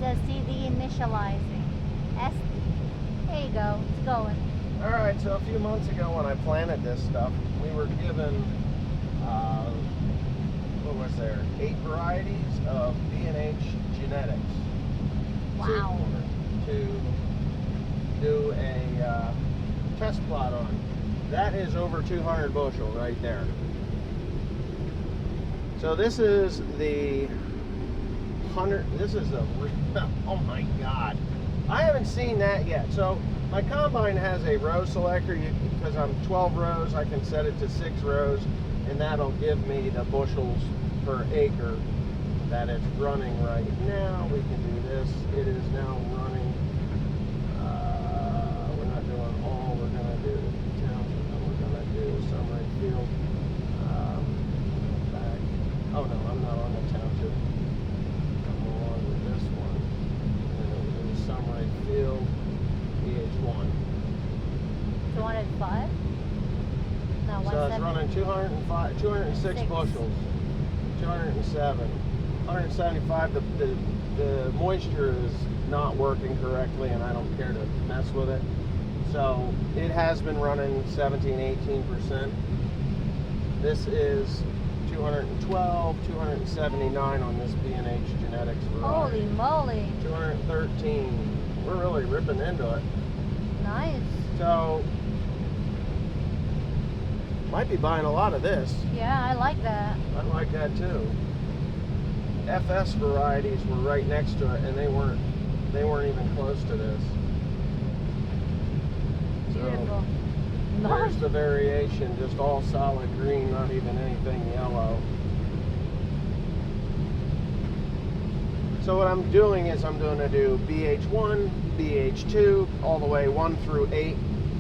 says CD initializing. SD. There you go. It's going. All right, so a few months ago when I planted this stuff, we were given, what was there, 8 varieties of B&H genetics. Wow. To do a test plot on. That is over 200 bushel right there. So this is the 100, this is a, oh my God. I haven't seen that yet. So my combine has a row selector. Because I'm 12 rows, I can set it to 6 rows, and that'll give me the bushels per acre that it's running right now. We can do this. It is now running. We're not doing all. We're going to do township, and we're going to do Sunrise Field. Back. Oh no, I'm not on the township. I'm along with this one. And then we'll do Sunrise Field, BH1. 205? No, So it's running 205, 206 Six. bushels, 207, 175. The moisture is not working correctly, and I don't care to mess with it. So it has been running 17, 18%. This is 212, 279 on this B&H Genetics variety. Holy moly. 213. We're really ripping into it. Nice. So might be buying a lot of this. Yeah, I like that. I like that too. FS varieties were right next to it, and they weren't even close to this. Beautiful. So there's the variation, just all solid green, not even anything yellow. So what I'm doing is I'm going to do BH1, BH2, all the way 1 through 8,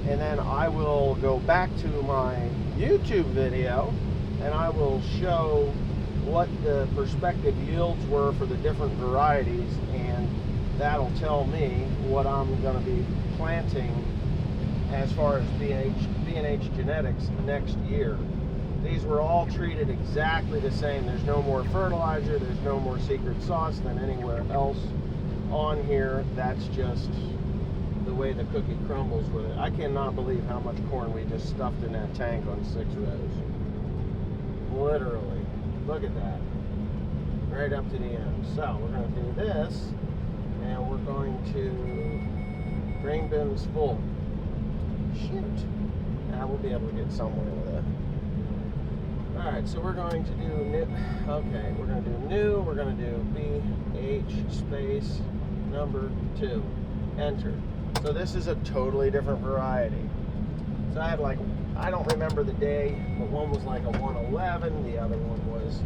and then I will go back to my YouTube video and I will show what the prospective yields were for the different varieties, and that'll tell me what I'm going to be planting as far as B&H Genetics next year. These were all treated exactly the same. There's no more fertilizer, there's no more secret sauce than anywhere else on here. That's just the way the cookie crumbles with it. I cannot believe how much corn we just stuffed in that tank on 6 rows. Literally. Look at that. Right up to the end. So we're going to do this, and we're going to grain bins full. Shoot. Now we'll be able to get somewhere with it. Alright, so we're going to do new. Okay, we're going to do new. We're going to do BH space number 2. Enter. So this is a totally different variety. So I had like, I don't remember the day, but one was like a 111, the other one was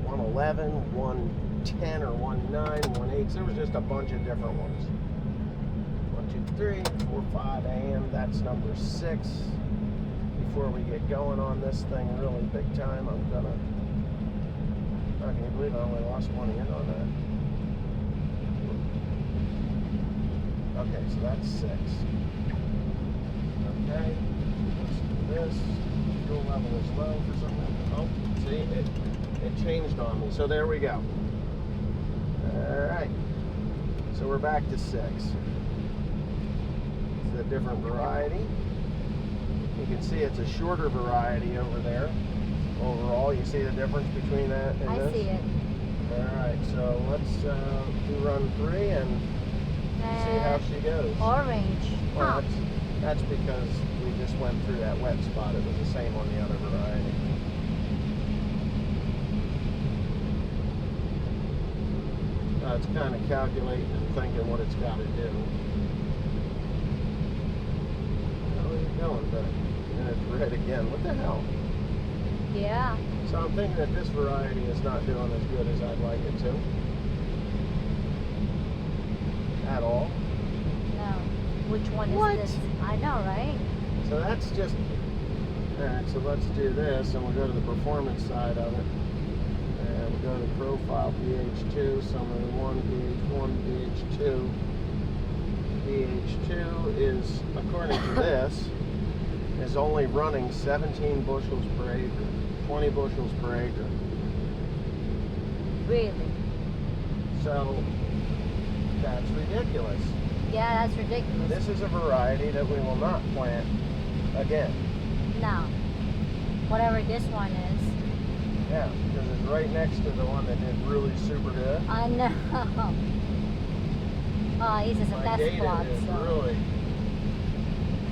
111, 110 or 19, 18. So there was just a bunch of different ones. 1, 2, 3, 4, 5 AM. That's number 6. Before we get going on this thing really big time, I'm gonna. Oh, can you believe I only lost 1 in on that? Okay, so that's 6. Okay, let's do this. Fuel level is low for some reason. Oh, see, it changed on me. So there we go. Alright. So we're back to 6. It's a different variety. You can see it's a shorter variety over there. Overall, you see the difference between that and this? I see it. Alright, so let's do run 3 and see how she goes. Orange. Well, Huh. that's because we just went through that wet spot. It was the same on the other variety. It's kind of calculating and thinking what it's got to do. How are you going, but and it's red again. What the hell? Yeah. So I'm thinking that this variety is not doing as good as I'd like it to. At all. No. Which one is What? this? I know, right? So that's just, alright, so let's do this, and we'll go to the performance side of it. And we'll go to profile BH2, summary 1, BH1, BH2. BH2 is, according to this, is only running 17 bushels per acre, 20 bushels per acre. Really? So That's ridiculous. Yeah, that's ridiculous. This is a variety that we will not plant again. No. Whatever this one is. Yeah, because it's right next to the one that did really super good. I know. Oh, he's just a My test data plot. is So. really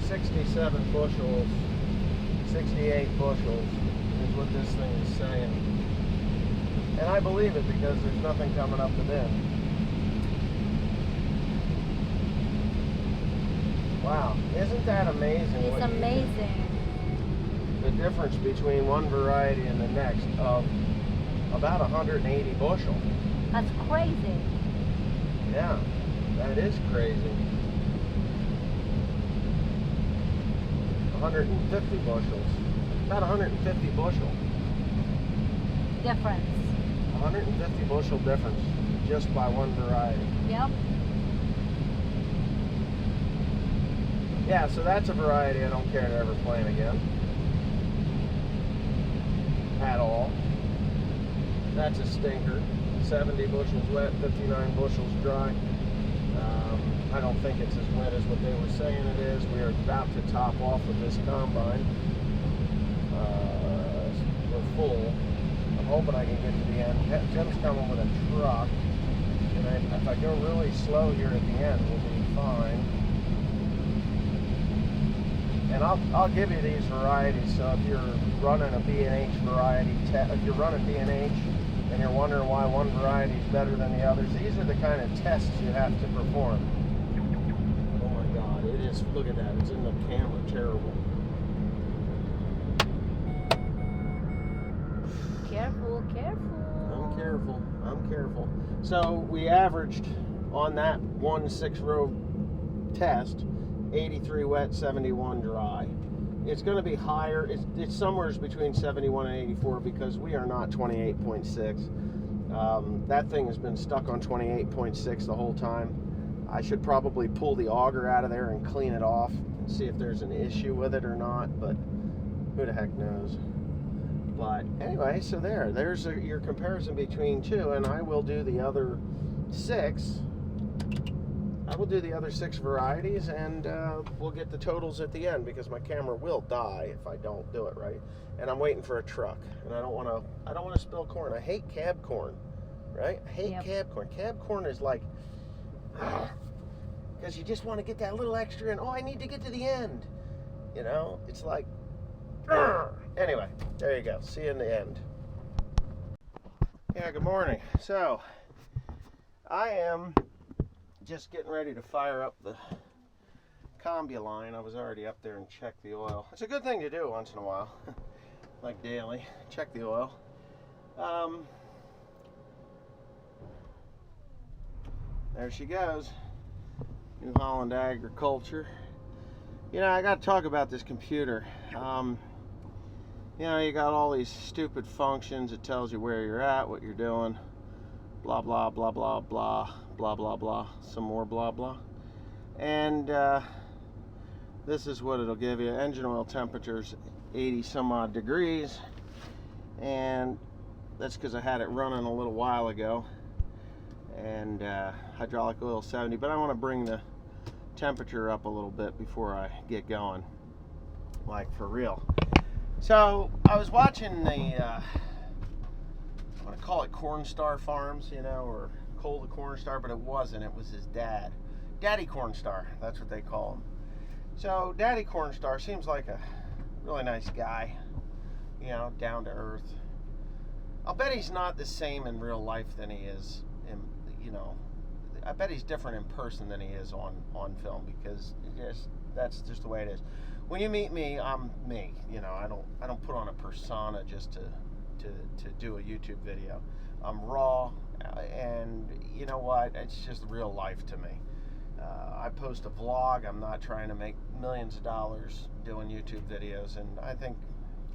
67 bushels, 68 bushels is what this thing is saying. And I believe it because there's nothing coming up the bin. Wow, isn't that amazing? It's what you do? amazing. The difference between one variety and the next of about 180 bushel. That's crazy. Yeah, that is crazy. 150 bushels. About 150 bushel. Difference. 150 bushel difference just by one variety. Yep. Yeah, so that's a variety I don't care to ever plant again. At all. That's a stinker. 70 bushels wet, 59 bushels dry. I don't think it's as wet as what they were saying it is. We are about to top off of this combine. We're full. I'm hoping I can get to the end. Tim's coming with a truck. And if I go really slow here at the end, we'll be fine. And I'll give you these varieties. So if you're running a B&H variety, if you're running B&H and you're wondering why one variety is better than the others, these are the kind of tests you have to perform. Oh my God, it is, look at that, it's in the camera, terrible. Careful, careful. I'm careful. So we averaged on that 1 6-row test, 83 wet, 71 dry. It's going to be higher. It's somewhere between 71 and 84 because we are not 28.6. That thing has been stuck on 28.6 the whole time. I should probably pull the auger out of there and clean it off and see if there's an issue with it or not, but who the heck knows. But anyway, so there's your comparison between two, and I will do the other 6. I will do the other 6 varieties, and we'll get the totals at the end because my camera will die if I don't do it right. And I'm waiting for a truck, and I don't want to spill corn. I hate cab corn, right? I hate cab corn. Cab corn is like, because you just want to get that little extra, and I need to get to the end. You know, it's like, anyway, there you go. See you in the end. Yeah, good morning. So, I am just getting ready to fire up the combi line. I was already up there and checked the oil. It's a good thing to do once in a while, like daily. Check the oil. There she goes. New Holland Agriculture. You know, I got to talk about this computer. You know, you got all these stupid functions. It tells you where you're at, what you're doing, blah, blah, blah, blah, blah, blah, blah, blah, some more blah, blah. And this is what it'll give you. Engine oil temperature's 80 some odd degrees. And that's because I had it running a little while ago. And hydraulic oil 70. But I want to bring the temperature up a little bit before I get going. Like, for real. So, I was watching the, I'm going to call it Cornstar Farms, you know, or Cole the Cornstar, but it wasn't. It was his dad. Daddy Cornstar, that's what they call him. So, Daddy Cornstar seems like a really nice guy, you know, down to earth. I'll bet he's not the same in real life than he is in, you know, I bet he's different in person than he is on film because that's just the way it is. When you meet me, I'm me. You know, I don't put on a persona just to do a YouTube video. I'm raw, and you know what? It's just real life to me. I post a vlog. I'm not trying to make millions of dollars doing YouTube videos, and I think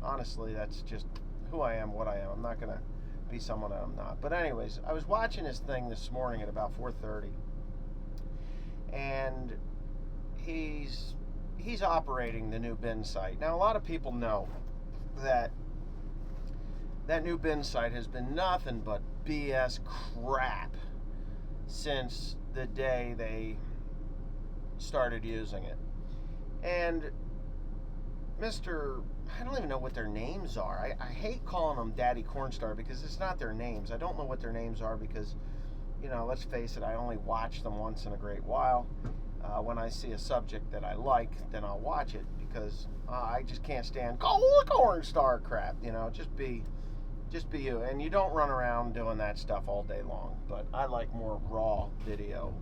honestly that's just who I am, what I am. I'm not gonna be someone that I'm not. But anyways, I was watching this thing this morning at about 4:30, and he's operating the new bin site. Now, a lot of people know that new bin site has been nothing but BS crap since the day they started using it. And I don't even know what their names are. I hate calling them Daddy Cornstar because it's not their names. I don't know what their names are because, let's face it, I only watch them once in a great while. When I see a subject that I like, then I'll watch it because I just can't stand Cornstar crap. Just be you. And you don't run around doing that stuff all day long. But I like more raw video,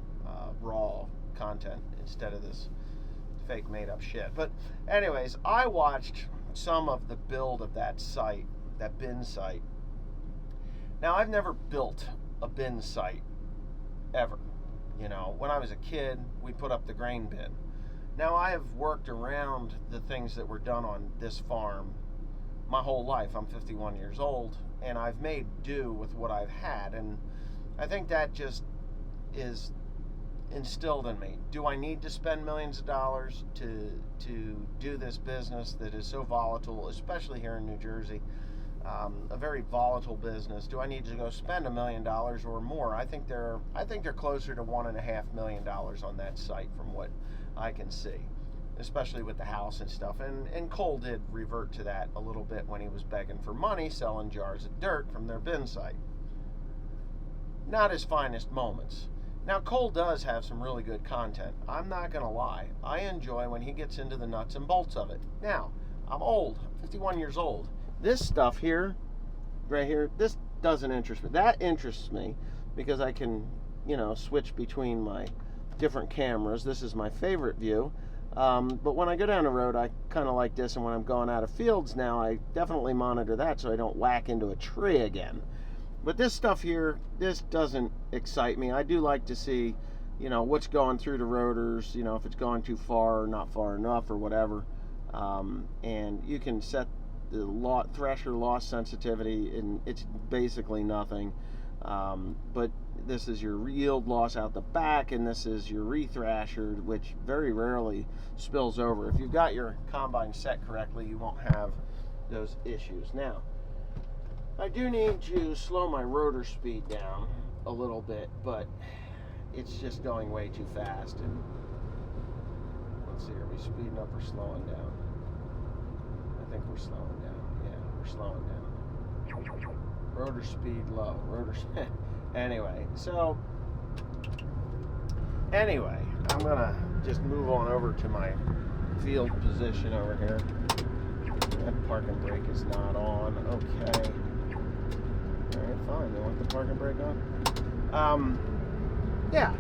raw content instead of this fake made up shit. But anyways, I watched some of the build of that site, that bin site. Now, I've never built a bin site ever. When I was a kid, we put up the grain bin. Now, I have worked around the things that were done on this farm my whole life. I'm 51 years old, and I've made do with what I've had, and I think that just is instilled in me. Do I need to spend millions of dollars to do this business that is so volatile, especially here in New Jersey? A very volatile business. Do I need to go spend $1 million or more? I think they're closer to $1.5 million on that site from what I can see, especially with the house and stuff. And Cole did revert to that a little bit when he was begging for money, selling jars of dirt from their bin site. Not his finest moments. Now, Cole does have some really good content. I'm not going to lie. I enjoy when he gets into the nuts and bolts of it. Now, I'm old. I'm 51 years old. This stuff here, right here, this doesn't interest me. That interests me because I can, switch between my different cameras. This is my favorite view. But when I go down the road, I kind of like this. And when I'm going out of fields now, I definitely monitor that so I don't whack into a tree again. But this stuff here, this doesn't excite me. I do like to see, what's going through the rotors, if it's going too far or not far enough or whatever. And you can set the thresher loss sensitivity, and it's basically nothing. But this is your yield loss out the back, and this is your re-thrasher, which very rarely spills over. If you've got your combine set correctly, you won't have those issues. Now, I do need to slow my rotor speed down a little bit, but it's just going way too fast. And let's see, are we speeding up or slowing down? I think we're slowing down. Yeah, we're slowing down. Rotor speed low. Anyway, I'm gonna just move on over to my field position over here. That parking brake is not on. Okay. Alright, fine. They want the parking brake on? Yeah.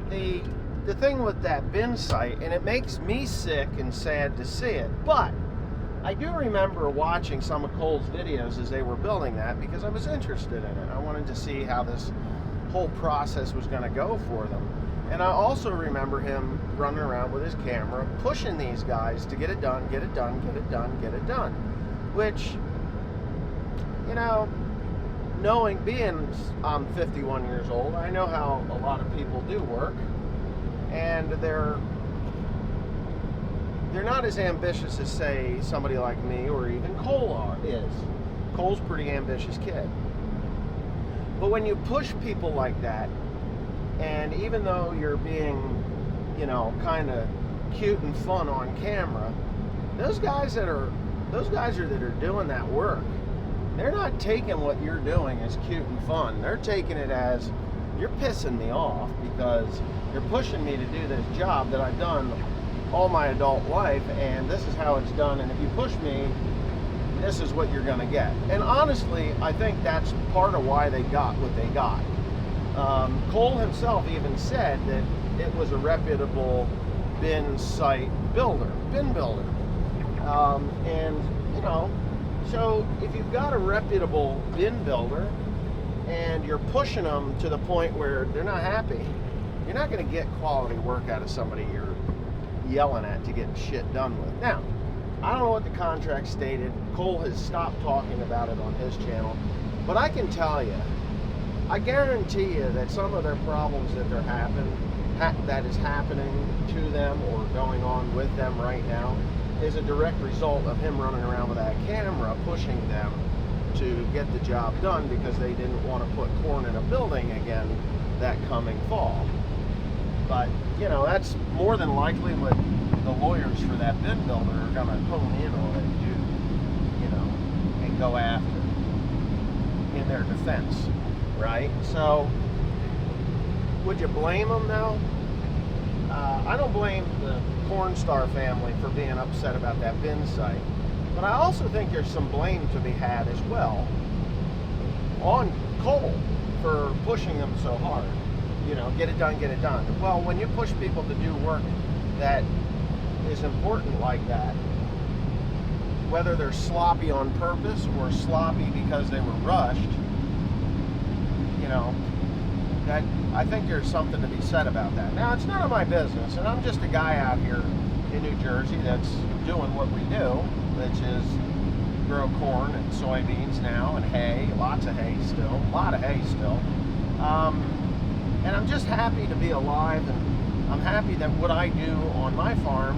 The thing with that bin site, and it makes me sick and sad to see it, but I do remember watching some of Cole's videos as they were building that because I was interested in it. I wanted to see how this whole process was going to go for them. And I also remember him running around with his camera, pushing these guys to get it done, get it done, get it done, get it done. Which, being I'm 51 years old, I know how a lot of people do work. And they're not as ambitious as, say, somebody like me or even Cole is. Cole's a pretty ambitious kid. But when you push people like that, and even though you're being, kind of cute and fun on camera, those guys that are doing that work, they're not taking what you're doing as cute and fun. They're taking it as, you're pissing me off because you're pushing me to do this job that I've done all my adult life, and this is how it's done, and if you push me, this is what you're going to get. And honestly, I think that's part of why they got what they got. Cole himself even said that it was a reputable bin builder. So if you've got a reputable bin builder and you're pushing them to the point where they're not happy, you're not going to get quality work out of somebody you're yelling at to get shit done with. Now, I don't know what the contract stated. Cole has stopped talking about it on his channel, but I can tell you, I guarantee you that some of their problems that that is happening to them or going on with them right now is a direct result of him running around with that camera, pushing them to get the job done because they didn't want to put corn in a building again that coming fall. But, you know, that's more than likely what the lawyers for that bin builder are going to hone in on and do, you know, and go after in their defense, right? So, would you blame them though? I don't blame the Cornstar family for being upset about that bin site, but I also think there's some blame to be had as well on Cole for pushing them so hard. You know, get it done, get it done. Well, when you push people to do work that is important like that, whether they're sloppy on purpose or sloppy because they were rushed, you know, that I think there's something to be said about that. Now, it's none of my business, and I'm just a guy out here in New Jersey that's doing what we do, which is grow corn and soybeans now, and hay, lots of hay still, a lot of hay still. And I'm just happy to be alive, and I'm happy that what I do on my farm,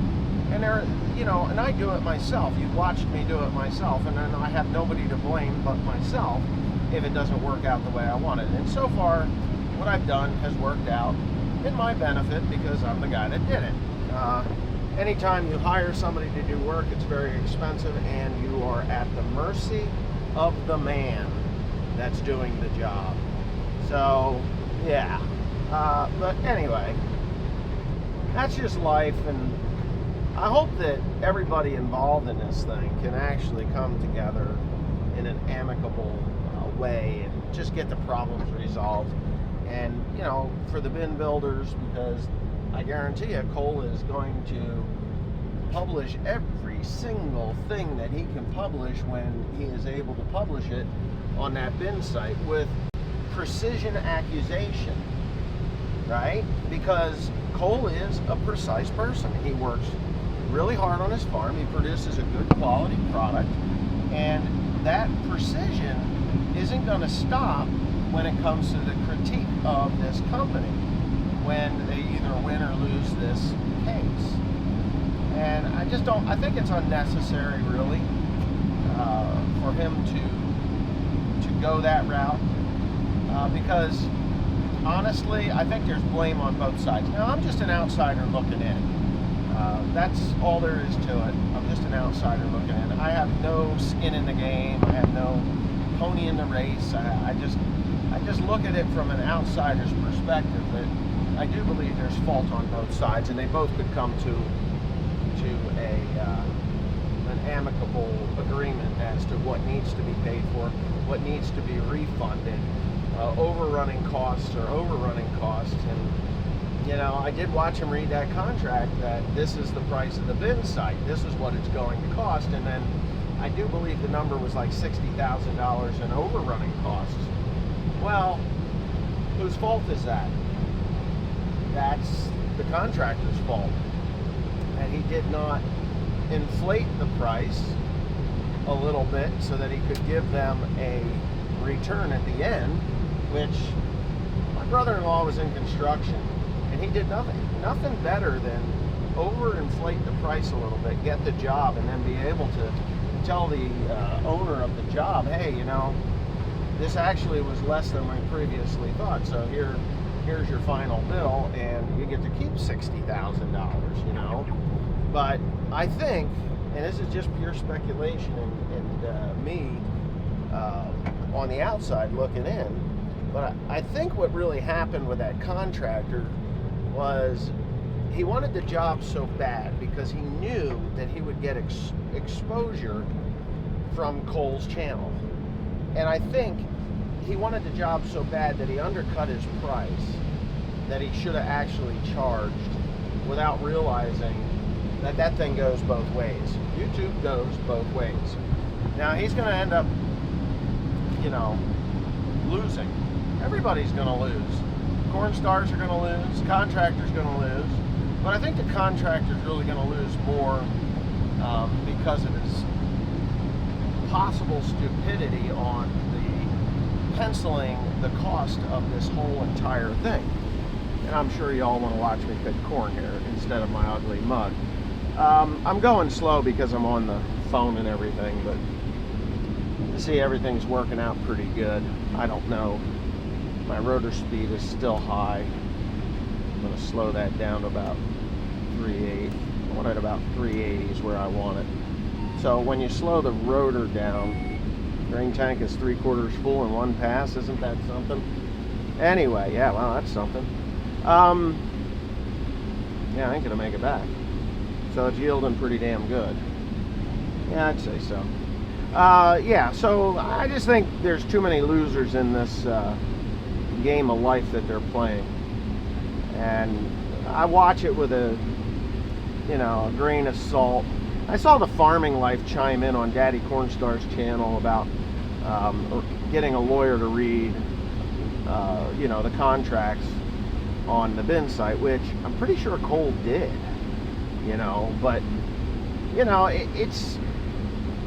and there, you know, and I do it myself. You've watched me do it myself, and then I have nobody to blame but myself if it doesn't work out the way I want it. And so far, what I've done has worked out in my benefit because I'm the guy that did it. Anytime you hire somebody to do work, it's very expensive, and you are at the mercy of the man that's doing the job. So, yeah. But anyway, that's just life, and I hope that everybody involved in this thing can actually come together in an amicable way and just get the problems resolved. And, you know, for the bin builders, because I guarantee you Cole is going to publish every single thing that he can publish when he is able to publish it on that bin site with precision accusation, right? Because Cole is a precise person. He works really hard on his farm. He produces a good quality product, and that precision isn't going to stop when it comes to the critique of this company when they either win or lose this case. And I just don't, I think it's unnecessary really for him to go that route because honestly I think there's blame on both sides. Now I'm just an outsider looking in. That's all there is to it. I'm just an outsider looking in. I have no skin in the game. I have no pony in the race. I just look at it from an outsider's perspective that I do believe there's fault on both sides, and they both could come to an amicable agreement as to what needs to be paid for, what needs to be refunded, overrunning costs. And you know, I did watch him read that contract that this is the price of the bin site, this is what it's going to cost, and then I do believe the number was like $60,000 in overrunning costs. Well, whose fault is that? That's the contractor's fault. And he did not inflate the price a little bit so that he could give them a return at the end, which my brother-in-law was in construction, and he did nothing better than overinflate the price a little bit, get the job, and then be able to tell the owner of the job, hey, you know, this actually was less than I previously thought, so here's your final bill, and you get to keep $60,000, you know. But I think, and this is just pure speculation and me on the outside looking in, but I think what really happened with that contractor was he wanted the job so bad because he knew that he would get exposure from Cole's channel. And I think he wanted the job so bad that he undercut his price that he should have actually charged without realizing that that thing goes both ways. YouTube goes both ways. Now he's going to end up, you know, losing. Everybody's going to lose. Cornstars are going to lose. Contractors going to lose. But I think the contractor's really going to lose more because of his possible stupidity on the penciling the cost of this whole entire thing. And I'm sure y'all want to watch me pick corn here instead of my ugly mug. I'm going slow because I'm on the phone and everything, but See, everything's working out pretty good. I don't know. My rotor speed is still high. I'm going to slow that down to about 3.8. I want it about 380 is where I want it. So when you slow the rotor down, drain tank is 3/4 full in one pass. Isn't that something? Anyway, yeah, well, that's something. Yeah, I ain't gonna make it back. So it's yielding pretty damn good. Yeah, I'd say so. Yeah, so I just think there's too many losers in this game of life that they're playing. And I watch it with a grain of salt. I saw the Farming Life chime in on Daddy Cornstar's channel about getting a lawyer to read, the contracts on the bin site, which I'm pretty sure Cole did, but,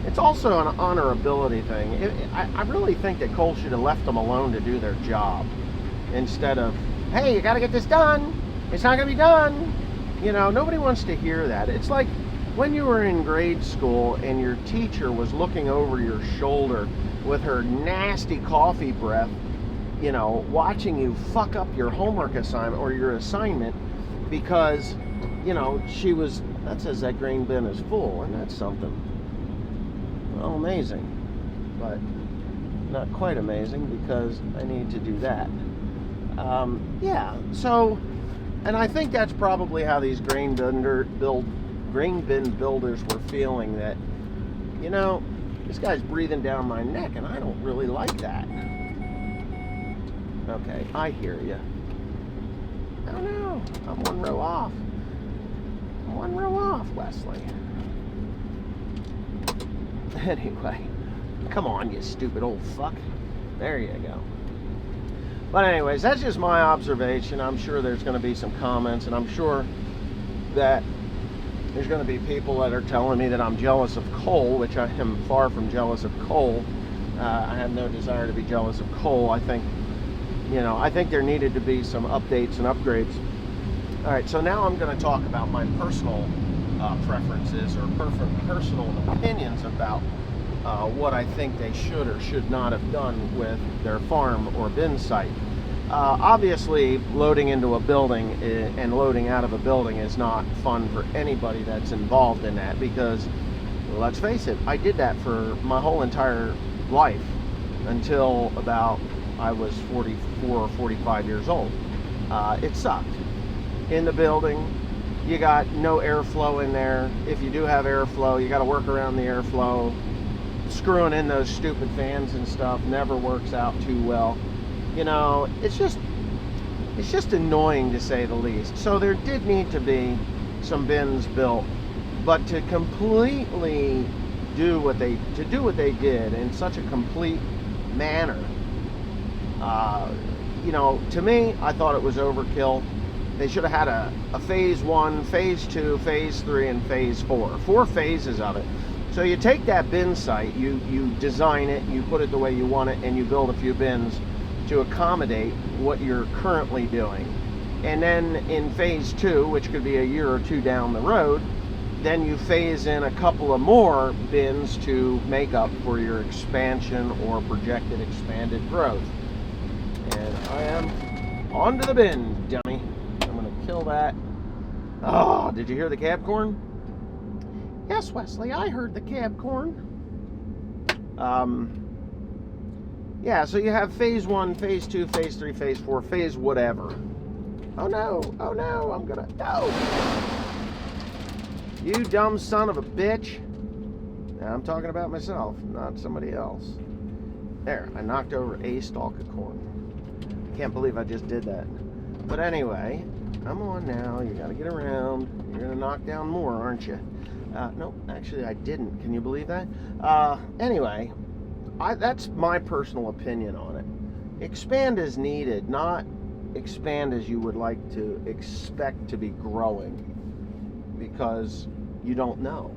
it's also an honorability thing. I really think that Cole should have left them alone to do their job instead of, hey, you got to get this done. It's not going to be done. Nobody wants to hear that. It's like when you were in grade school and your teacher was looking over your shoulder with her nasty coffee breath, watching you fuck up your homework assignment or your assignment because, that says that grain bin is full, and that's something. Well, amazing, but not quite amazing because I need to do that. Yeah, so, and I think that's probably how these grain bin builders were feeling, that, this guy's breathing down my neck and I don't really like that. Okay, I hear you. Oh no, I'm one row off. I'm one row off, Wesley. Anyway, come on, you stupid old fuck. There you go. But anyways, that's just my observation. I'm sure there's going to be some comments, and I'm sure that there's going to be people that are telling me that I'm jealous of Cole, which I am far from jealous of Cole. I have no desire to be jealous of Cole. I think there needed to be some updates and upgrades. All right, so now I'm going to talk about my personal preferences or personal opinions about what I think they should or should not have done with their farm or bin site. Obviously, loading into a building and loading out of a building is not fun for anybody that's involved in that, because, let's face it, I did that for my whole entire life until about I was 44 or 45 years old. It sucked. In the building, you got no airflow in there. If you do have airflow, you got to work around the airflow. Screwing in those stupid fans and stuff never works out too well. It's just annoying, to say the least. So there did need to be some bins built, but to completely do what they did in such a complete manner, to me, I thought it was overkill. They should have had a phase 1, phase 2, phase 3, and phase 4. 4 phases of it. So you take that bin site, you design it, you put it the way you want it, and you build a few bins to accommodate what you're currently doing. And then in phase 2, which could be a year or two down the road, then you phase in a couple of more bins to make up for your expansion or projected expanded growth. And I am onto the bin, dummy. I'm going to kill that. Oh, did you hear the cab corn? Yes, Wesley, I heard the cab corn. Yeah, so you have phase 1, phase 2, phase 3, phase 4, phase whatever. Oh no, I'm gonna, no! You dumb son of a bitch. Now, I'm talking about myself, not somebody else. There, I knocked over a stalk of corn. Can't believe I just did that. But anyway, I'm on now, you gotta get around. You're gonna knock down more, aren't you? No, actually I didn't. Can you believe that? Anyway, that's my personal opinion on it. Expand as needed, not expand as you would like to expect to be growing, because you don't know.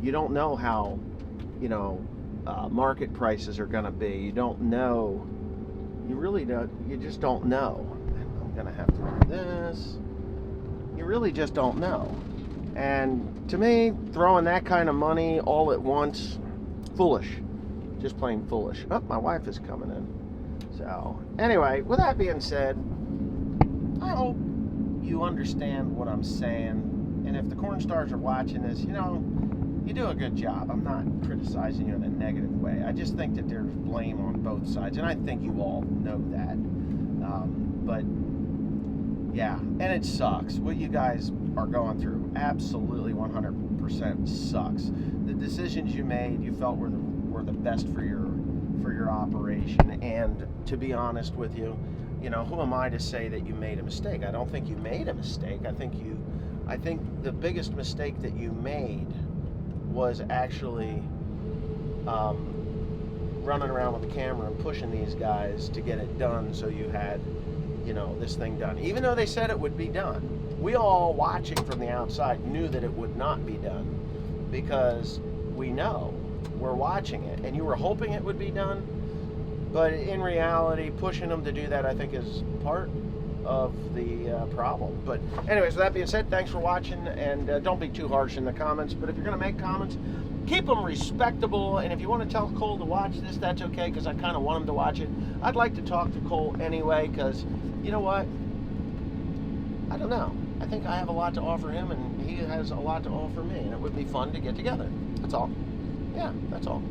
You don't know how, market prices are going to be. You don't know. You really don't. You just don't know. I'm going to have to do this. You really just don't know. And to me, throwing that kind of money all at once, foolish. just plain foolish. Oh, my wife is coming in. So, anyway, with that being said, I hope you understand what I'm saying. And if the corn stars are watching this, you know, you do a good job. I'm not criticizing you in a negative way. I just think that there's blame on both sides, and I think you all know that. But yeah, and it sucks. What you guys are going through absolutely 100% sucks. The decisions you made, you felt were the best for your operation. And to be honest with you, you know, who am I to say that you made a mistake? I don't think you made a mistake. I think the biggest mistake that you made was actually running around with the camera and pushing these guys to get it done, so you had, you know, this thing done. Even though they said it would be done, we all watching from the outside knew that it would not be done, because we know, we're watching it, and you were hoping it would be done. But in reality, pushing them to do that, I think, is part of the problem. But anyways, with that being said, thanks for watching, and don't be too harsh in the comments. But if you're going to make comments, keep them respectable. And if you want to tell Cole to watch this, that's okay, because I kind of want him to watch it. I'd like to talk to Cole anyway, because, you know what? I don't know. I think I have a lot to offer him, and he has a lot to offer me, and it would be fun to get together. That's all. Yeah, that's all.